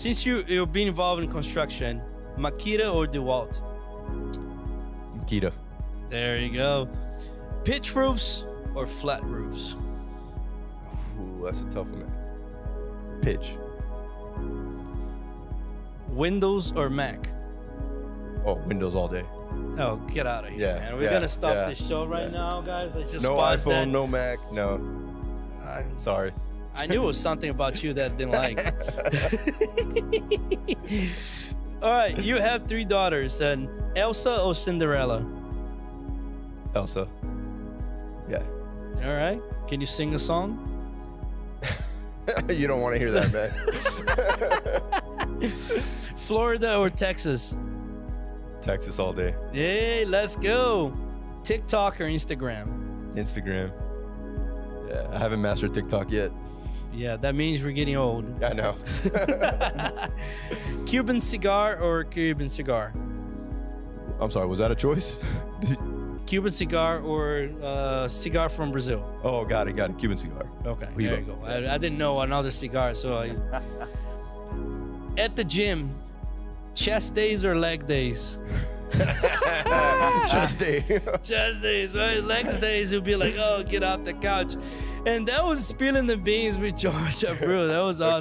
Since you've been involved in construction, Makita or DeWalt? Makita. There you go. Pitch roofs or flat roofs? Ooh, that's a tough one, man. Pitch. Windows or Mac? Oh, Windows all day. Oh, get out of here, Yeah, man. We're yeah, gonna stop yeah, this show right yeah. now, guys. Let's just No pause iPhone, that. no Mac, no. Sorry. I knew it was something about you that I didn't like. All right, you have 3 daughters, and Elsa or Cinderella? Elsa. Yeah. All right. Can you sing a song? You don't want to hear that, man. Florida or Texas? Texas all day. Hey, let's go. TikTok or Instagram? Instagram. Yeah, I haven't mastered TikTok yet. Yeah, that means we're getting old. I know. Cuban cigar or Cuban cigar? I'm sorry, was that a choice? Cuban cigar or cigar from Brazil? Oh, got it. Cuban cigar. Okay, We there go. you go. I didn't know another cigar, so I... At the gym, chest days or leg days? Chest day. Chest days, right? Legs days, you'll be like, oh, get out the couch. And that was spilling the beans with George, bro. That was awesome.